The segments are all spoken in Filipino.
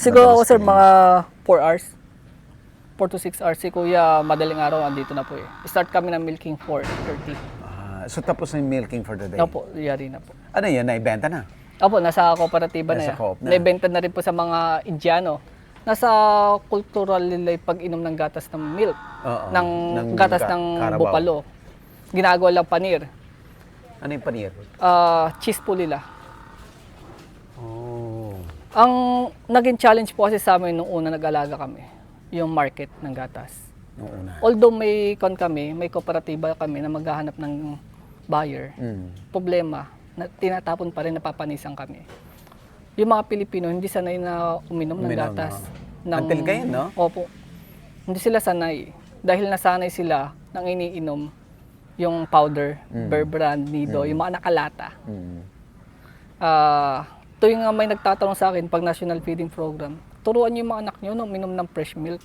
Siguro ako sir mga 4 hours. 4 to 6 hours. Si kuya madaling araw andito na po eh. Start kami ng milking 4:30. So tapos na yung milking for the day? Opo, yari na po. Ano yan? Naibenta na? Opo, nasa kooperatiba na Nasa yan. co-op na. Naibenta na rin po sa mga Indiano. Nasa cultural nila yung pag-inom ng gatas ng milk. Oo. Ng gatas ng Carabao. bupalo. Ginagawa lang panir. Ano yung panir? Cheese po nila. Oh. Ang naging challenge po kasi sa amin nung una nag-alaga kami, yung market ng gatas. Nung una. Although may may kooperatiba kami na maghahanap ng buyer, problema, na tinatapon pa rin, napapanisan kami. Yung mga Pilipino, hindi sanay na uminom ng gatas. Until kayo, no? Opo. Hindi sila sanay. Dahil nasanay sila nang iniinom yung powder, Bear Brand, Nido, yung mga nakalata. Tuwing may nagtatanong sa akin pag national feeding program, turuan niyo yung mga anak niyo na uminom ng fresh milk.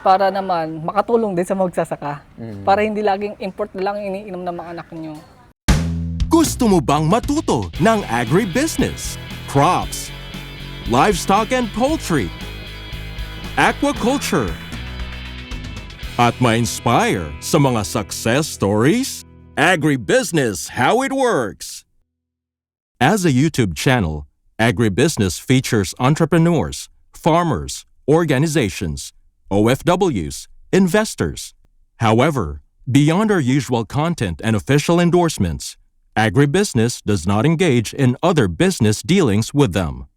Para naman makatulong din sa magsasaka. Para hindi laging import na lang iniinom ng mga anak niyo. Gusto mo bang matuto ng agribusiness, crops, livestock and poultry, aquaculture, at ma-inspire sa mga success stories? Agribusiness, how it works! As a YouTube channel, Agribusiness features entrepreneurs, farmers, organizations, OFWs, investors. However, beyond our usual content and official endorsements, Agribusiness does not engage in other business dealings with them.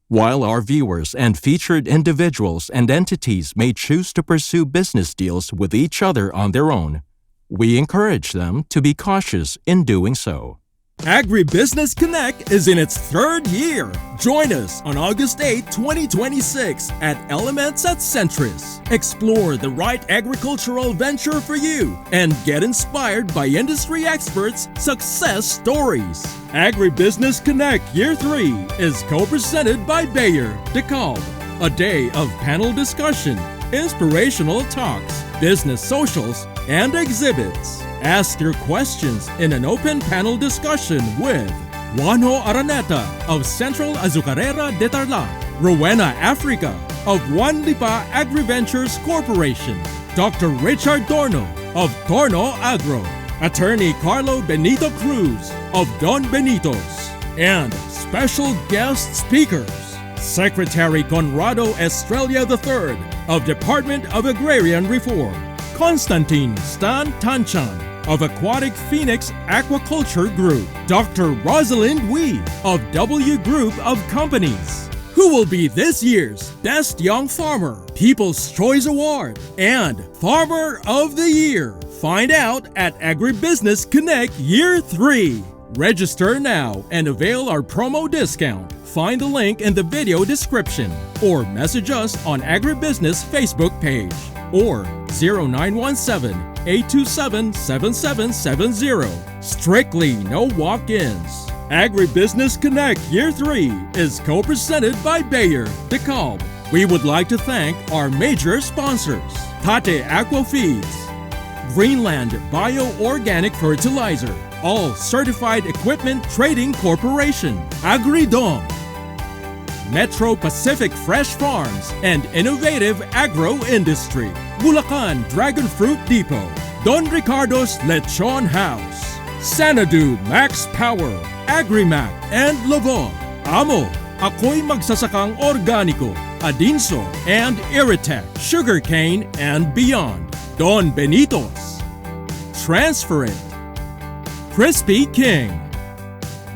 While our viewers and featured individuals and entities may choose to pursue business deals with each other on their own, we encourage them to be cautious in doing so. Agribusiness Connect is in its 3rd year. Join us on August 8, 2026 at Elements at Centris. Explore the right agricultural venture for you and get inspired by industry experts' success stories. Agribusiness Connect Year 3 is co-presented by Bayer, DeKalb. A day of panel discussion, inspirational talks, business socials, and exhibits. Ask your questions in an open panel discussion with Juanjo Araneta of Central Azucarera de Tarlac, Rowena Africa of Juan Lipa AgriVentures Corporation, Dr. Richard Torno of Torno Agro, Attorney Carlo Benito Cruz of Don Benitos, and special guest speakers, Secretary Conrado Estrella III of Department of Agrarian Reform, Constantine Stan Tanchan of Aquatic Phoenix Aquaculture Group, Dr. Rosalind Wee of W Group of Companies, who will be this year's Best Young Farmer, People's Choice Award, and Farmer of the Year. Find out at Agribusiness Connect Year 3. Register now and avail our promo discount. Find the link in the video description or message us on Agribusiness Facebook page or 0917-827-7770. Strictly no walk-ins. Agribusiness Connect Year 3 is co-presented by Bayer, DeKalb. We would like to thank our major sponsors, Tate Aqua Feeds, Greenland Bio-Organic Fertilizer, All Certified Equipment Trading Corporation, Agridom, Metro Pacific Fresh Farms and Innovative Agro Industry, Bulacan Dragon Fruit Depot, Don Ricardo's Lechon House, Sanadu Max Power, Agrimac and Lovon, Amo, Ako'y Magsasakang Organiko, Adinso and Iritech, Sugarcane and Beyond, Don Benitos, Transfer It, Crispy King.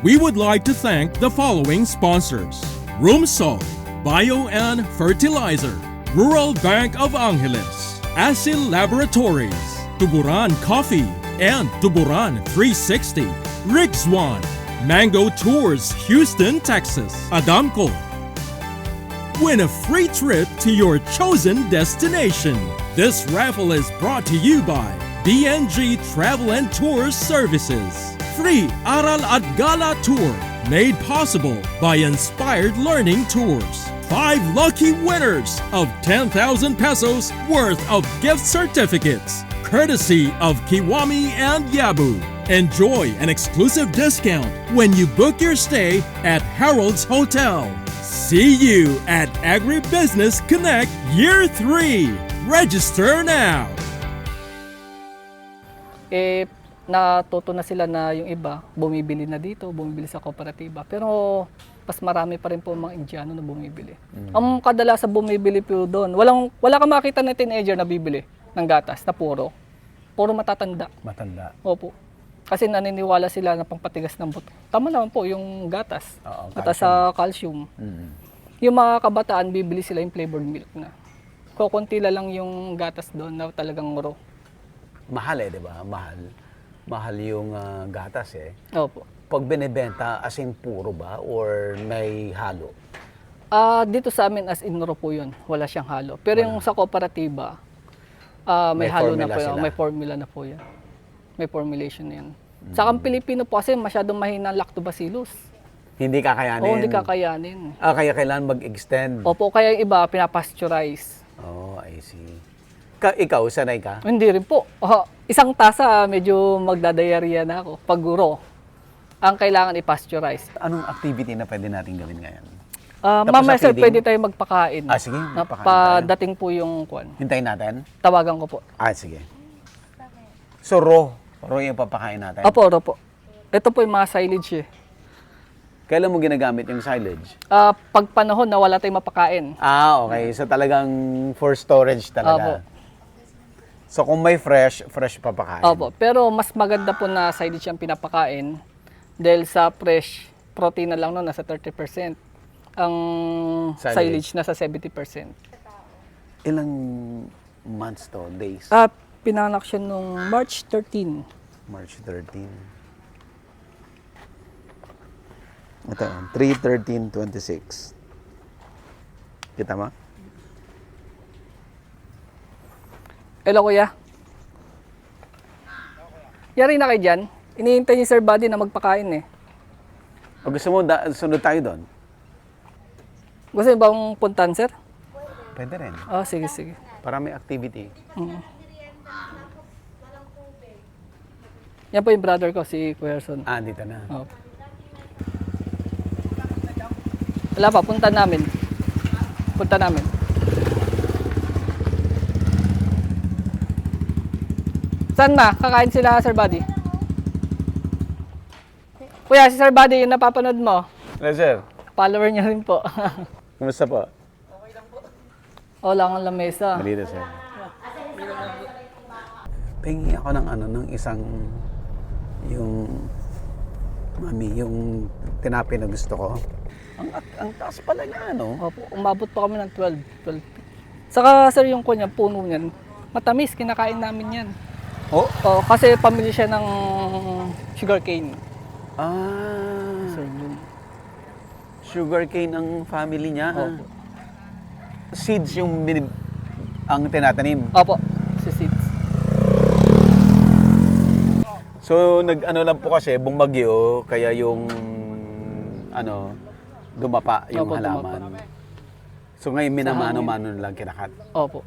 We would like to thank the following sponsors: Rumsol, Bio and Fertilizer, Rural Bank of Angeles, Asil Laboratories, Tuburan Coffee, and Tuburan 360, Rigswan, Mango Tours, Houston, Texas, Adamco. Win a free trip to your chosen destination. This raffle is brought to you by BNG Travel and Tours Services. Free Aral at Gala Tour, made possible by Inspired Learning Tours. 5 lucky winners of 10,000 pesos worth of gift certificates, courtesy of Kiwami and Yabu. Enjoy an exclusive discount when you book your stay at Harold's Hotel. See you at Agribusiness Connect Year 3. Register now. Natuto na sila na yung iba, bumibili na dito, bumibili sa kooperatiba. Pero mas marami pa rin po mga Indiano na bumibili. Ang kadalasan bumibili po doon, wala kang makita na teenager na bibili ng gatas na puro matatanda. Matanda. Opo. Kasi naniniwala sila na pampatigas ng buto. Tama naman po yung gatas. Oo, Gatas sa calcium. Yung mga kabataan, bibili sila yung flavored milk na. Kukunti lang yung gatas doon na talagang raw. Mahal di ba? Mahal yung gatas Opo. Pag binibenta, as in puro ba? Or may halo? Dito sa amin as in raw po yun. Wala siyang halo. Pero yung sa kooperatiba, may halo na formula po yun. sila. May formula na po yan. May formulation na yan. Saka ang Pilipino po kasi masyadong mahina ang lactobacillus. Hindi kakayanin? Oo, hindi kakayanin. Kaya kailangan mag-extend? Opo, kaya yung iba pinapasteurize. Oh, I see. Ikaw, sanay ka? Hindi rin po. Isang tasa, medyo magdadayarya na ako. Pag raw, ang kailangan i-pasteurize. Anong activity na pwede natin gawin ngayon? Mamaya sa sir, feeding? pwede tayo magpakain. Sige, magpakain tayo. Padating po yung kwan. Hintayin natin? Tawagan ko po. Sige. So, raw yung papakain natin? Opo, raw po. Ito po yung mga silage eh. Kailan mo ginagamit yung silage? Pag panahon na wala tayong mapakain. Okay. So, talagang for storage talaga. Opo. So, kung may fresh papakain. Opo, pero mas maganda po na silage ang pinapakain dahil sa fresh protein na lang no, nasa 30%. Ang silage nasa 70%. Ilang months to? Days? Pinanak siya nung March 13. March 13. Ito, 3/13/26. Kita mo? Hello kuya. Yari na kayo dyan. Iniintay ni Sir Buddy na magpakain eh. O gusto mo, sunod tayo doon? Gusto niyo bang puntan, sir? Pwede rin. Sige, sige. Para may activity. Yan po yung brother ko, si Kuya Erson. Dito na. Opo. Wala pa, punta namin. Punta namin. Saan na? Kakain sila, Sir Buddy. Kuya, si Sir Buddy, yung napapanood mo. Hello, sir. Follower niya rin po. Kumusta po? Wala kang lamesa. Malito, sir. Pengi ako ng isang yung tinapay na gusto ko. Ang taas pala niya, no? Opo, umabot pa kami ng 12. Saka sir, yung kunya, puno niyan, matamis, kinakain namin yan. Kasi pamilya siya ng sugarcane. Sir, sugarcane ang family niya. Opo. Seeds ang tinatanim. Opo, si seeds. So, lang po kasi, bumagyo, kaya yung, dumapa yung Opo, halaman. So, ngayon, minamano-mano lang kinakat. Opo.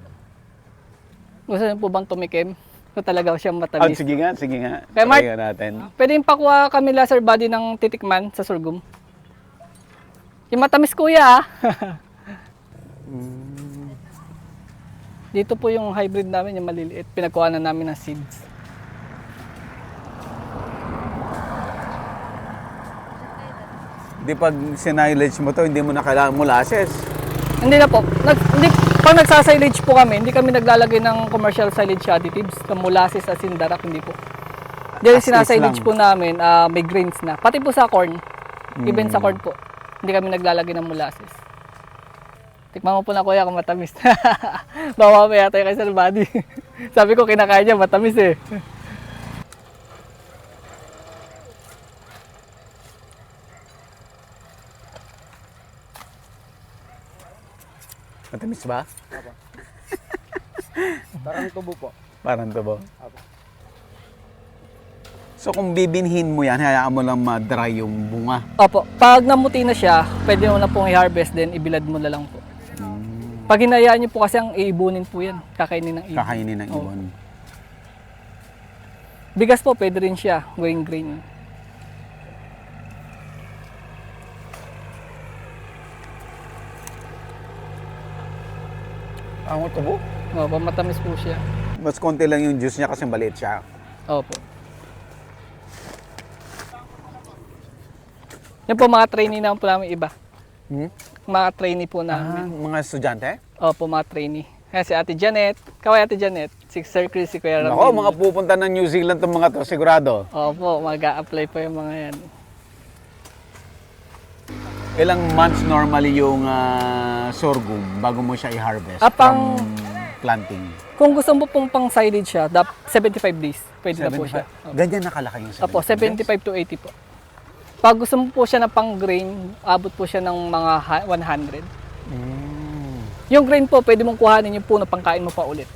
Gusto niyo po bang tumikim? Kung talaga siyang matamis. Sige nga. Kaya Mark, Try natin. pwede yung pakuha kami la Sir Buddy ng titikman sa sorghum. Yung matamis kuya Dito po yung hybrid namin, yung maliliit. Pinagkuha na namin ng seeds. Di pag sinilage mo to, hindi mo na kailangan molasses. Hindi na po. Pag nagsasilage po kami, hindi kami naglalagay ng commercial silage additives, ng molasses, asin, darak, hindi po. Dahil sinasilage po namin, may grains na. Pati po sa corn, even sa corn po, hindi kami naglalagay ng molasses. Tikman mo po na kuya kung matamis. Mamamaya tayo kay Sir Buddy. Sabi ko kinakain niya, matamis eh. Matamis ba? Parang tubo po. Parang tubo. So kung bibinhin mo yan, hayaan mo lang ma-dry yung bunga. Opo, pag namuti na siya, pwede mo na pong i-harvest, then ibilad mo na lang po. Pag hinayaan niyo po kasi ang iibunin po yan, kakainin ng ibon. Kakainin ng ibon. Bigas po, pwede rin siya, going grain. Ang tubo? Opo, matamis po siya. Mas konti lang yung juice niya kasi maliit siya. Opo. Yan po mga trainee naman po namin iba. Mga trainee po namin. Mga estudyante? Opo, mga trainee. Kaya si Ate Janet. Kaway Ate Janet. Si Sir Chris, si Kuya Ramil. Ako, mga pupunta ng New Zealand itong mga to, sigurado. Opo, mag-a-apply po yung mga yan. Ilang months normally yung sorghum bago mo siya i-harvest Pang- from planting? Kung gusto mo pong pang silage siya, 75 days. Pwede na po siya. Opo. Ganyan nakalaki yung 75 Opo, 75 to 80 po. Pag gusto mo po siya na pang grain, abot po siya ng mga 100. Yung grain po, pwede mong kuhanin yung puno, pangkain mo pa ulit.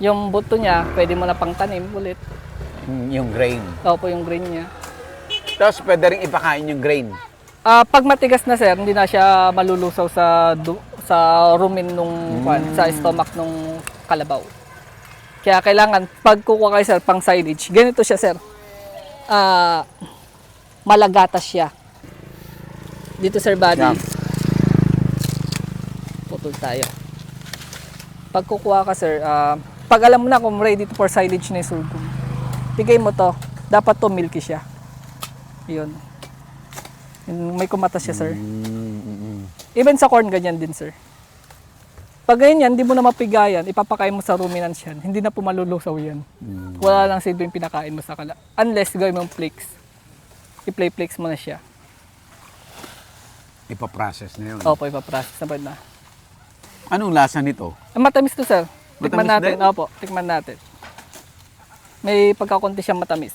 Yung buto niya, pwede mo na pang tanim ulit. Yung grain. Opo, yung grain niya. Tapos pwede rin ipakain yung grain. Pag matigas na sir, hindi na siya malulusaw sa rumen nung sa stomach nung kalabaw. Kaya kailangan pag kukuha kayo sir pang silage, ganito siya sir. Malagatas siya. Dito sir body. Yeah. Putol tayo. Pag kukuha ka sir, pag alam mo na kung ready for silage na yung sorghum, bigay mo to, dapat to milky siya. Yun. May kumatas siya, sir. Even sa corn, ganyan din, sir. Pag ganyan, hindi mo na mapigayan, ipapakain mo sa ruminants yan. Hindi na po malulusaw yan. Wala lang silbi yung pinakain mo sa kala. Unless gawin mo yung flakes. I-play flakes mo na siya. Ipaprocess na yun. Opo, ipaprocess na ba na. Anong lasa nito? Matamis to, sir. Tikman Matamis natin. din? Opo, tikman natin. May pagkakunti siyang matamis.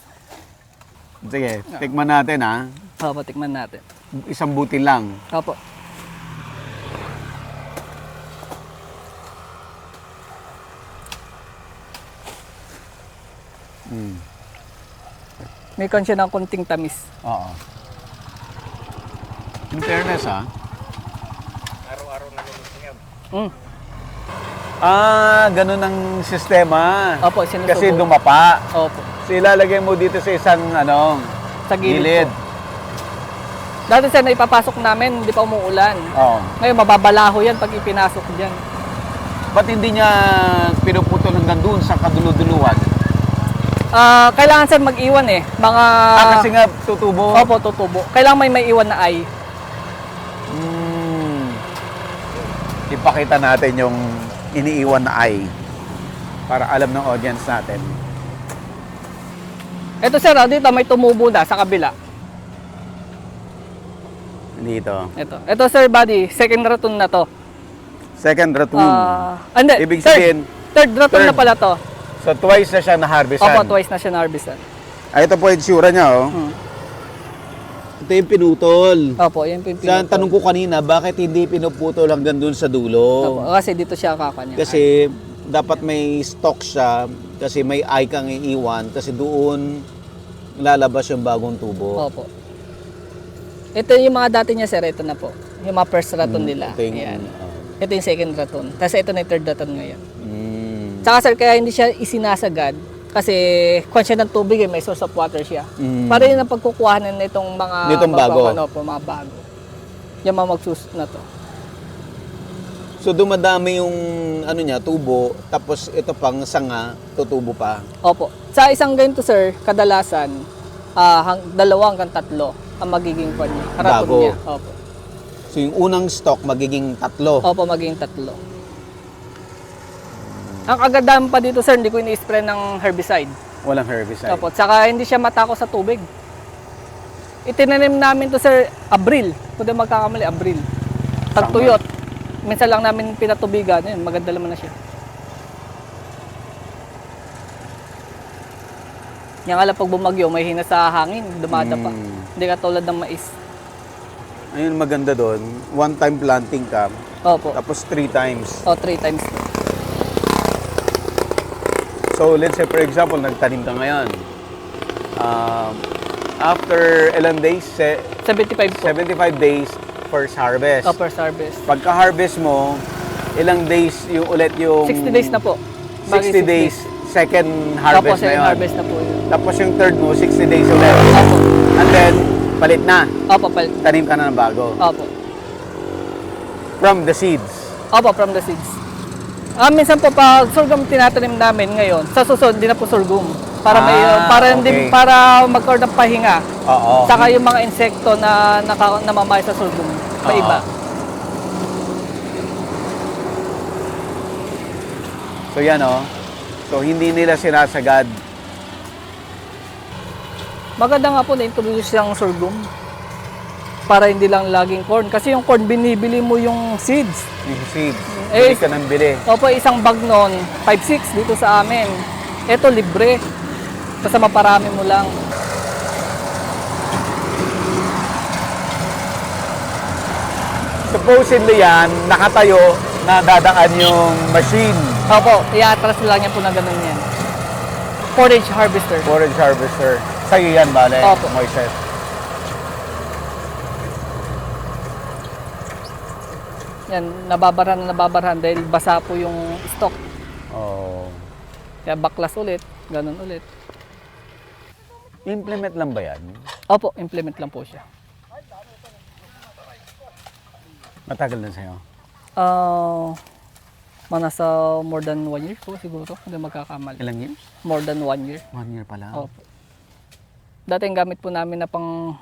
Sige, tikman natin ha. Opo, tikman natin. Isang buti lang. Opo. May siya ng konting tamis. Oo. In fairness ha. Mm. Ganun ang sistema. Opo, sinusubo. Kasi dumapa. Opo. So ilalagay mo dito sa isang Sa gilid. gilid. Po. Dati sir, na ipapasok namin, hindi pa umuulan. Oo. Ngayon, mababalaho yan pag ipinasok dyan. Ba't hindi niya pinuputol hanggang doon sa kaduluduluan? Kailangan sir mag-iwan eh. Mga... Kasi nga tutubo. Opo, tutubo. Kailangan may iwan na ay. Ipakita natin yung iniiwan na ay para alam ng audience natin. Ito sir, dito may tumubo na sa kabila. Dito. Ito sir, buddy, second raton na to. Second ratoon. Hindi, Ibig sabihin, third raton third. na pala to. So twice na siya na-harvestan. Opo, twice na siya na-harvestan. Ito po yung tsura niya, oh. Ito yung pinutol. Opo, yan po yung Sa tanong ko kanina, bakit hindi pinuputol hanggang dun sa dulo? Opo, kasi dito siya kakanya. Kasi dapat may stock siya, kasi may eye kang iiwan, kasi doon lalabas yung bagong tubo. Opo. Ito yung mga dati niya sir, ito na po. Yung mga first raton nila. Ito yung, Ayan. Ito yung second raton. Tapos ito na yung third raton ngayon. mm, Tsaka sir, kaya hindi siya isinasagad. Kasi kung siya ng tubig, may source of water siya. Para yun ang pagkukuhanan nitong mga... Nitong bago. Mga bago. Yung mga magsusot na to. so dumadami yung tubo, tapos ito pang sanga, tutubo pa. Opo. Sa isang ganito sir, kadalasan, 2 hanggang 3 ang magiging kwan niya. Raton Bago. niya. Opo. So yung unang stock magiging 3. Opo, magiging 3. Ang kagandahan pa dito sir, hindi ko ini-spray ng herbicide. Walang herbicide. Opo, tsaka hindi siya matako sa tubig. Itinanim namin to sir, Abril. Kung di magkakamali, Abril. Tagtuyot. Minsan lang namin pinatubigan. Yun, maganda naman na siya. Yan nga lang pag bumagyo, may hina sa hangin, dumadapa. Hindi katulad ng mais. Ayun maganda doon, one time planting ka, Opo. tapos 3 times. O, 3 times. So let's say for example, nagtanim ka ngayon. After ilang days? 75 po. 75 days first harvest. O, first harvest. Pagka-harvest mo, ilang days yung ulit yung... 60 days na po. 60 days, second harvest Opo, na second yun. harvest na po yun. Tapos yung third mo, 60 days ulit. Opo. And then, palit na. Opo, palit. Tanim ka na ng bago. Opo. From the seeds. Opo, from the seeds. Minsan po pag sorghum tinatanim namin ngayon, sa susunod din na po sorghum. Para may para hindi okay. para magkaroon ng pahinga. Oo. Saka yung mga insekto na namamahay sa sorghum, maiba. So yan oh. So hindi nila sinasagad. Maganda nga po na-introduce yung sorghum. Para hindi lang laging corn. Kasi yung corn, binibili mo yung seeds. Yung seeds. Eh, Bili ka ng bili. Opo, isang bag nun, 5-6 dito sa amin. Ito, libre. Basta maparami mo lang. Supposedly yan, nakatayo na dadaan yung machine. Opo, i-atras lang yan po na ganun yan. Forage harvester. Forage harvester. Sa'yo yan, bale, Opo. Moises. Yan, nababarahan dahil basa po yung stock. Oh. Kaya baklas ulit, ganun ulit. Implement lang ba yan? Opo, implement lang po siya. Matagal na sa'yo. Nasa more than 1 year po siguro, hindi magkakamali. Ilang years? More than 1 year. 1 year pa lang. Opo. Dati ang gamit po namin na pang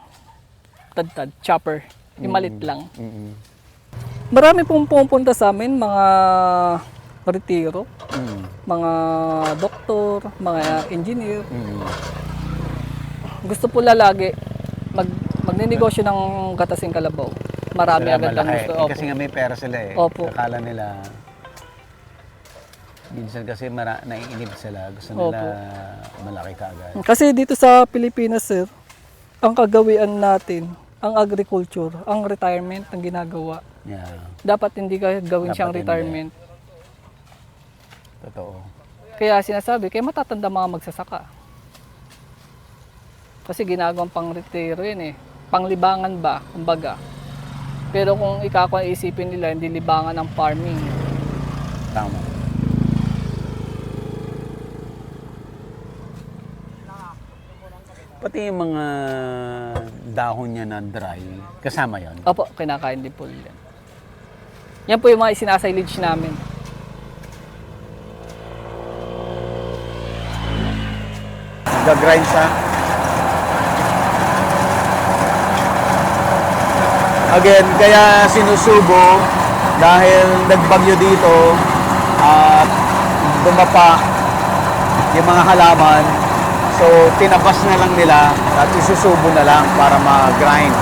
tad-tad, chopper. Yung malit lang. Mm-mm. Marami pong pumupunta sa amin, mga retiro, mga doktor, mga engineer. Gusto po lalagi magnenegosyo ng gatasing kalabaw. Marami Sila agad ang malaki. gusto. Eh, kasi nga may pera sila eh. Opo. Akala nila, minsan kasi naiinip sila. Gusto nila Opo. malaki kaagad. Kasi dito sa Pilipinas, sir, ang kagawian natin, ang agriculture, ang retirement ang ginagawa. Yeah. Dapat hindi ka gawin Dapat siyang hindi. retirement. Totoo. Kaya sinasabi, kaya matatanda mga magsasaka. Kasi ginagawang pang retiro yun eh. Panglibangan ba, kumbaga. Pero kung isipin nila, hindi libangan ng farming. Tama. Pati yung mga dahon niya na dry, kasama yon. Opo, kinakain din po yan. Yan po yung mga isinasilage namin. Gagrind siya. Again, kaya sinusubo dahil nagbagyo dito at bumapa yung mga halaman. So, tinabas na lang nila at isusubo na lang para ma-grind.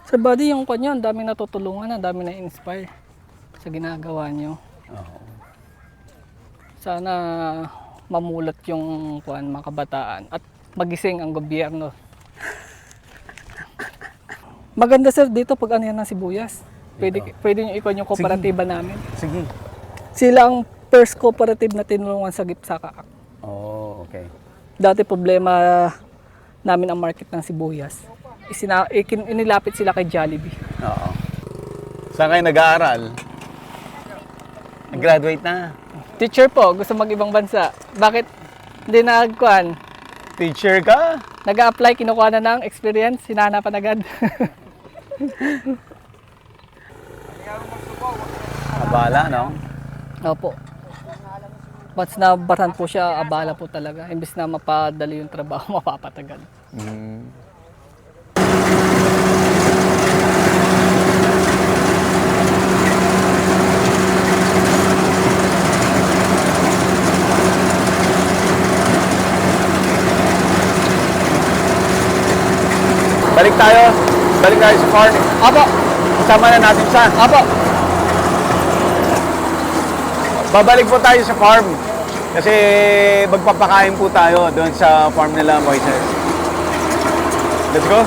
Sir Buddy, yung kanya, ang dami natutulungan, ang dami na-inspire sa ginagawa nyo. Oo. Sana mamulat yung mga kabataan at magising ang gobyerno. Maganda sir dito pag ano yan ng sibuyas. Pwede nyo ikon yung kooperatiba namin. Sige. Sila ang first cooperative na tinulungan sa Gipsaka. Oh, okay. Dati problema namin ang market ng sibuyas. Inilapit sila kay Jollibee. Oo. Saan kayo nag-aaral? Nag-graduate na? Teacher po, gusto mag-ibang bansa. Bakit hindi nagkuhan? Teacher ka? Nag-a-apply, kinukuha na ng experience, hinahanapan agad. Abala, no? Opo. Once na barahan po siya, abala po talaga. Imbis na mapadali yung trabaho, mapapatagal. Mm. Balik tayo sa farm. Opo, Kasama na natin siya. opo. Babalik po tayo sa farm. Kasi magpapakain po tayo doon sa farm nila, Moises. Let's go.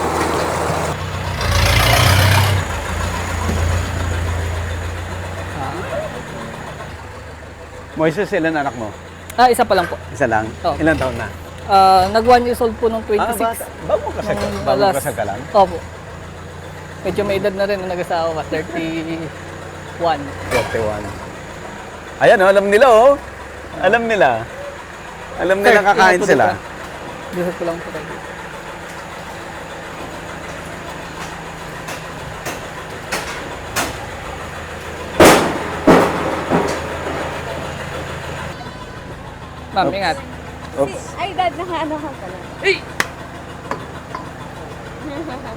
Moises, ilan anak mo? Isa pa lang po. Isa lang? Oo. Ilan taon na? Nag 1 years old po nung 26. Bago kasal ka? Nung Bago last- kasal ka lang? Opo. Medyo may edad na rin nung nag-asawa, 31. 41. Ayan, oh, alam nila, oh. Alam nila. Alam nila Sir, kakain ingat po sila. dito. Dito ko lang po tayo. Ma'am, ingat. Oops. Ay, dad, nakaano ka pala.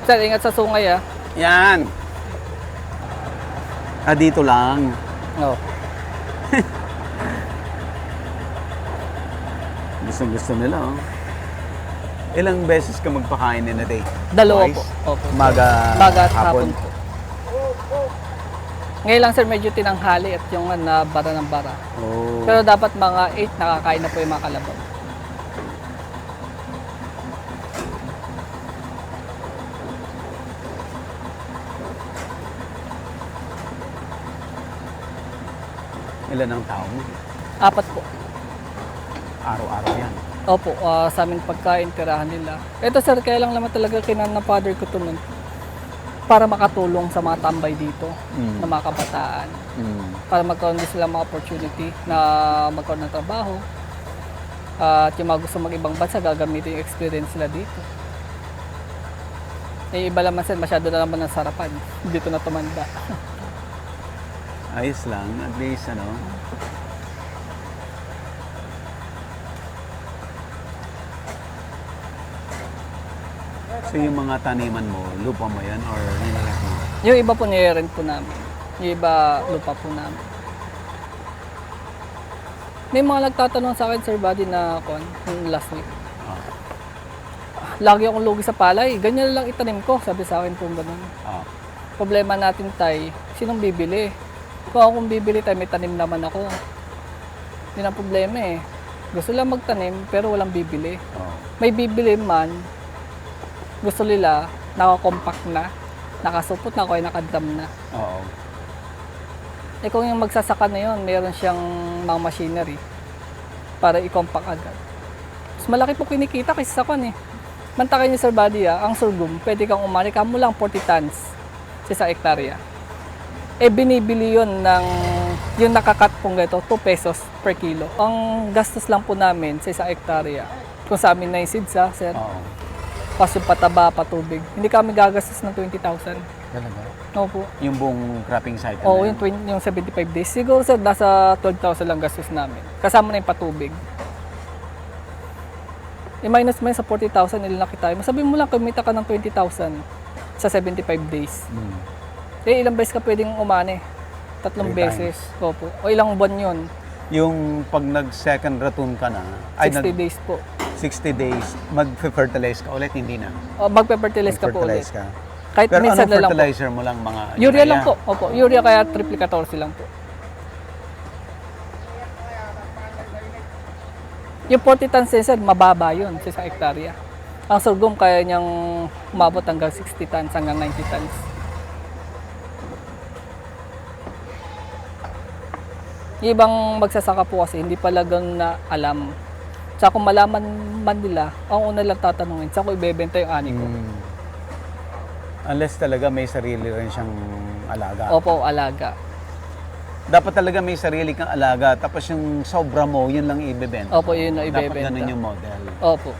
Sir, ingat sa sungay ah. Yan. Dito lang. No. Gusto nila, oh. Ilang beses ka magpakain in a day? Dalawa Twice? po. Opo. Maga, Maga at hapon po. Ngayon lang sir, medyo tinanghali at yung na bara ng bara. Oh. Pero dapat mga 8 nakakain na po yung mga kalabaw. Ilan ang tao mo? 4 po. Araw-araw yan. Opo, sa amin pagkain, tirahan nila. Ito sir, kaya lang naman talaga kinan ng father ko to nun para makatulong sa mga tambay dito, Mm. na mga kabataan. Mm. Para magkaroon din sila mga opportunity na magkaroon ng trabaho. At yung mga gusto mag-ibang bansa, gagamitin yung experience nila dito. Eh, iba naman sir, masyado na naman ang sarapan. Dito na tumanda. Ayos lang. At least, ano. So, yung mga taniman mo, lupa mo yan or nilagay mo? Yung iba po nire-rent po namin. Yung iba lupa po namin. May mga nagtatanong sa akin, Sir Buddy, na yung last week. Ah. Lagi akong lugi sa palay. Ganyan lang itanim ko, sabi sa akin po ganun. Ah. Problema natin tay, sinong bibili? Kung akong bibili tay, may tanim naman ako. Yun ang problema eh. Gusto lang magtanim, pero walang bibili. Oh. May bibili man, gusto nila, naka-compact na, nakasupot na ako ay nakadam na. Oo. Eh kung yung magsasaka na yun, meron siyang mga machinery para i-compact agad. Mas malaki po kinikita kaysa sa kwan eh. Mantakay niyo Sir Buddy ang sorghum, pwede kang umani ka mo lang 40 tons sa hektarya. Eh binibili yun ng, yung nakakat pong ganito, 2 pesos per kilo. Ang gastos lang po namin sa isang hektarya, kung sa amin na yung seeds sir, Oo. pas yung pataba, patubig, hindi kami gagastos ng 20,000. Talaga? No po. Yung buong cropping cycle Oo, na yung 75 days. Siguro sir, nasa 12,000 lang gastos namin. Kasama na yung patubig. I-minus mo yun sa 40,000, ilalaki tayo. Masabi mo lang, kumita ka ng 20,000 sa 75 days. Mm. Eh, ilang beses ka pwedeng umani? 3 3 beses. Opo. O ilang buwan yun? Yung pag nag-second ratoon ka na, 60 days po. 60 days, mag-fertilize ka ulit, hindi na. O, magpe-fertilize ka po ulit. Mag-fertilize ka. Kahit Pero minsan anong na lang po. fertilizer mo lang mga Urea lang po. Opo. Urea kaya triple 14 lang po. Yung 40 tons sensor, mababa yun sa isang hektarya. Ang sorghum kaya niyang umabot hanggang 60 tons hanggang 90 tons. Yung ibang magsasaka po kasi hindi pala ganun na alam. Sa kung malaman man nila, ang una lang tatanungin, saan ko ibebenta yung ani ko? Mm. Unless talaga may sarili rin siyang alaga. Opo, alaga. Dapat talaga may sarili kang alaga, tapos yung sobra mo, yun lang ibebenta. Opo, yun na Dapat ibebenta. ganun yung model. Opo.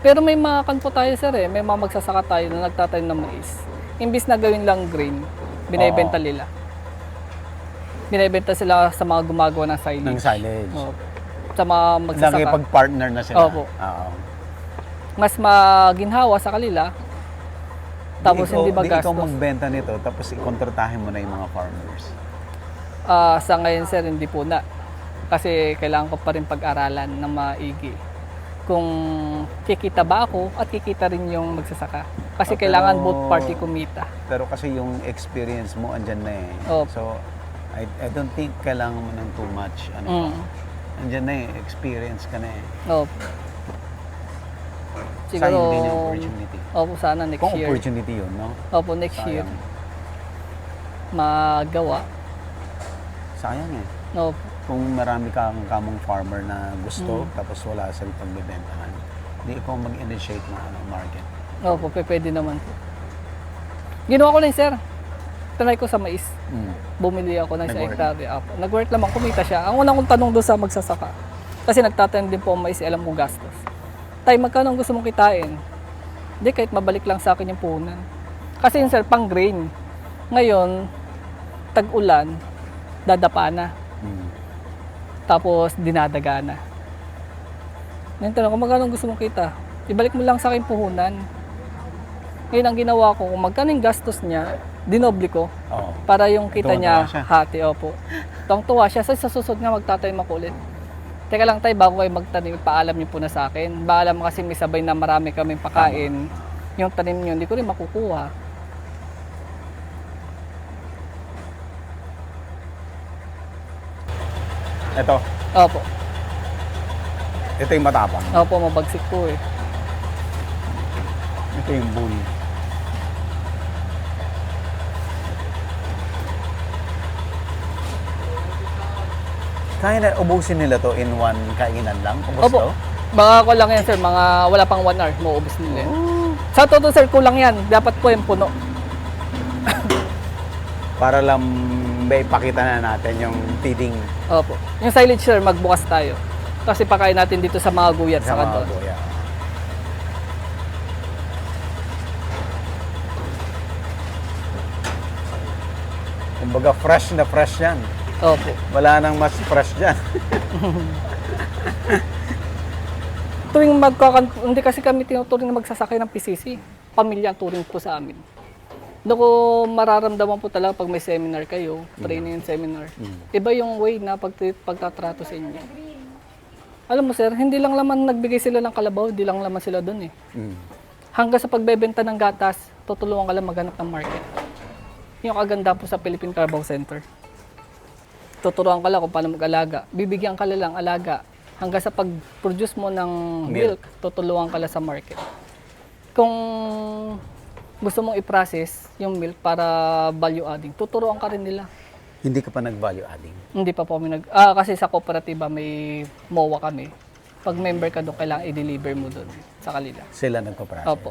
Pero may mga kanpo tayo sir eh, may mga magsasaka tayo na nagtatanim ng mais. Imbis na gawin lang grain, binibenta Oo. nila. Binibenta sila sa mga gumagawa ng silage. Ng silage. Opo. Sa mga magsasaka. Nakipag-partner na sila. Opo. Oo. Mas maginhawa sa kanila. Tapos hindi Di ikaw magastos. magbenta nito, tapos ikontratahin mo na yung mga farmers. Sa ngayon sir, hindi po na. Kasi kailangan ko pa rin pag-aralan ng maigi. Kung kikita ba ako at kikita rin yung magsasaka. Kasi Okay. kailangan both party kumita. Pero kasi yung experience mo, andyan na eh. Opo. So, I don't think kailangan mo ng too much. Mm. Andyan na eh, experience ka na eh. Opo. Sayang din yung opportunity. Opo, sana next Kung year. opportunity yun, no? Opo, next year. Sayang. Magawa. Sayang eh. Opo. Kung marami kang kamong farmer na gusto, tapos wala sa pagbibentahan, hindi ikaw mag-initiate ng market. Opo, pwede naman po. Ginawa ko lang, sir. Tinry ko sa mais. Mm. Bumili ako ng sa Nag-work? hektarya. Opo. Nag-work naman, kumita siya. Ang unang kong tanong doon sa magsasaka. Kasi nagtatanim din po ang mais, alam kong gastos. Tay, magkano ang gusto mong kitain? Hindi, kahit mabalik lang sa akin yung puhunan. Kasi yun, sir, pang grain. Ngayon, tag-ulan, dadapa na. Mm. Tapos dinadaga na. Ngayon tanong ko, magkano gusto mong kita? Ibalik mo lang sa akin puhunan. Ngayon ang ginawa ko, kung magkano yung gastos niya, dinoble ko. Oo. Para yung kita Tuwan-tuwa niya, siya. hati, opo. Tuwang-tuwa siya. Sa susunod nga, magtatanim ako ulit. Teka lang tayo, bago kayo magtanim, paalam niyo po na sa akin. Paalam kasi may sabay na marami kaming pakain. Yung tanim niyo, hindi ko rin makukuha. Ito. Opo. Ito yung matapang. Opo, mabagsik po eh. Ito yung bull. Kaya na ubusin nila to in one kainan lang? Ubus Opo. to? Baka ko lang yan sir, mga wala pang 1 hour, mauubos nila yan. Sa totoo sir, kulang yan. Dapat po yung puno. Para lang may ipakita na natin yung feeding Opo. Yung silage sir, magbukas tayo. Kasi pakain natin dito sa mga guyat sa sa mga kanto. kuya. Kumbaga fresh na fresh yan. Opo. Wala nang mas fresh dyan. Tuwing hindi kasi kami tinuturing na magsasakay ng PCC. Pamilya ang turing po sa amin. Doon ko mararamdaman po talaga pag may seminar kayo, training and seminar. Iba yung way na pagtatrato sa inyo. Alam mo sir, hindi lang laman nagbigay sila ng kalabaw, hindi lang laman sila doon eh. Hanggang sa pagbebenta ng gatas, tutulungan ka lang maghanap ng market. Yung kaganda po sa Philippine Carabao Center. Tuturuan ka lang kung paano mag-alaga. Bibigyan ka lang alaga. Hanggang sa pag-produce mo ng milk, tutulungan ka lang sa market. Kung gusto mong i-process yung milk para value adding, tuturuan ka rin nila. Hindi ka pa nag-value adding. Hindi pa po kami kasi sa kooperatiba may MOA kami. Pag member ka doon, kailangan i-deliver mo doon sa kanila. Sila nagpa-process. Opo.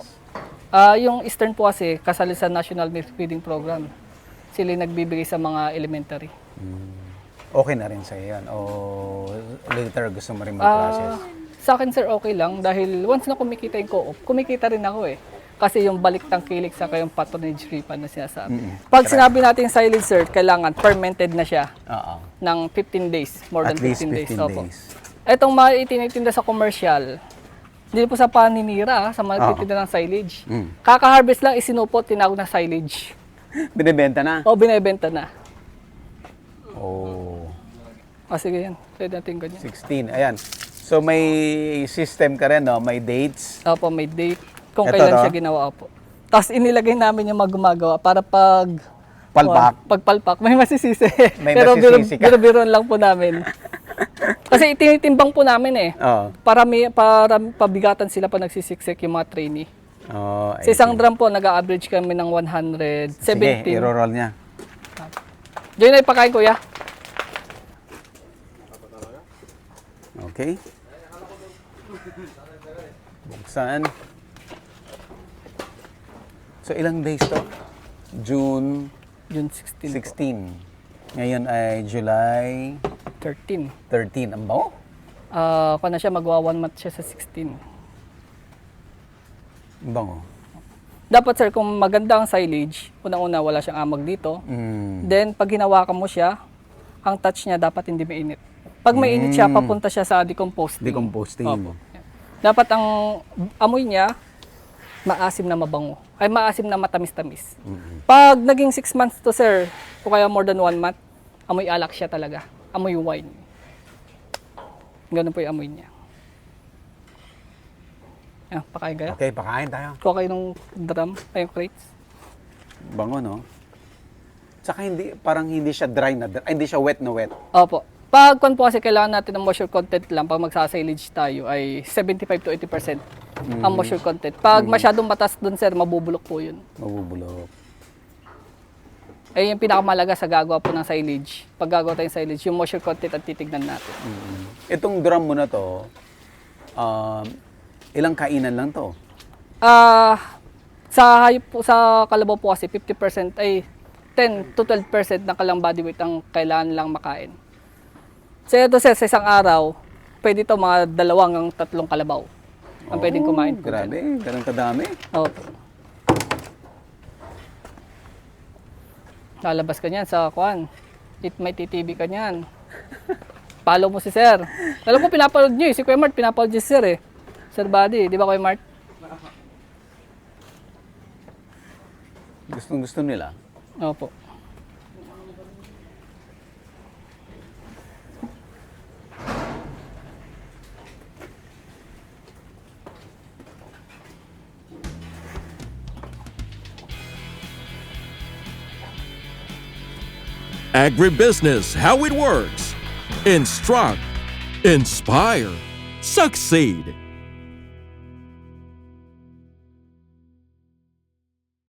Yung Eastern po kasi, kasali sa National Milk Feeding Program. Sila yung nagbibigay sa mga elementary. Okay na rin sa yan? O later gusto mo rin mag-process? Sa akin sir, okay lang. Dahil once na kumikita yung co-op, kumikita rin ako eh. Kasi yung balik tangkilik sa yung patronage refund na sinasabi. Pag sinabi natin silage sir, kailangan fermented na siya Oo. ng 15 days. More At than least 15 days. 15 Opo. days. Itong mga itinitinda sa commercial, hindi po sa paninira, sa mga nagtitinda ng silage. Kaka-harvest lang, isinupot, tinawag na silage. Binibenta na? O, binibenta na. Oh. Sige yan. Pwede natin ganyan. 16. Ayan. So may system ka rin, no? May dates. Opo, may date. Kung Ito, kailan no? siya ginawa po. Tapos inilagay namin yung mga gumagawa para Palpak. pagpalpak, may masisisi. May Pero masisisi ka. biro-biroan lang po namin. Kasi itinitimbang po namin eh. Oo. Para pabigatan sila pa nagsisiksik yung mga trainee. Oh, Sa isang drum po, nag-average kami ng 117. Sige, i-roll niya. Diyan na ipakain kuya. Okay. Buksan. So ilang days to? June June 16 po. 16. Ngayon ay July 13. 13. Ang bango? Kung na siya, magwa 1 month siya sa 16. Ang bango. Dapat sir, kung maganda ang silage, unang-una wala siyang amag dito. Then, pag hinawakan mo siya, ang touch niya dapat hindi mainit. Pag mainit siya, papunta siya sa decomposting. Decomposting. Opo. Dapat ang amoy niya, maasim na mabango. Ay, maasim na matamis-tamis. Pag naging 6 months to sir, o kaya more than 1 month, amoy alak siya talaga. Amoy wine. Ganun po yung amoy niya. Pakain kayo. Okay, pakain tayo. Kuha kayo ng drum, ay yung crates. Bango, no? Tsaka hindi, parang hindi siya dry na dry. Hindi siya wet na wet. Opo. Pag kung po kasi kailangan natin ng moisture content lang, pag magsasilage tayo ay 75 to 80% ang moisture content. Pag masyadong matas dun sir, mabubulok po yun. Mabubulok. Ay yung pinakamalaga sa gagawa po ng silage. Pag gagawa tayong silage, yung moisture content ang titignan natin. Itong drum mo na to, ilang kainan lang to? Sa hayop po, sa kalabaw po kasi 50% ay 10 to 12% ng kalang body weight ang kailangan lang makain. So ito sir, sa isang araw, pwede ito mga 2 hanggang 3 kalabaw ang pwedeng kumain po. Grabe, ganun kadami. Opo. Lalabas ka niyan sa kuan. May TTV ka niyan. Follow mo si Sir. Alam ko pinapanood niyo eh. Si Kuya Mart pinapanood niyo si Sir eh. Sir Buddy, di ba Kuya Mart? Gustong-gusto nila. Opo. Agribusiness, how it works. Instruct, inspire, succeed.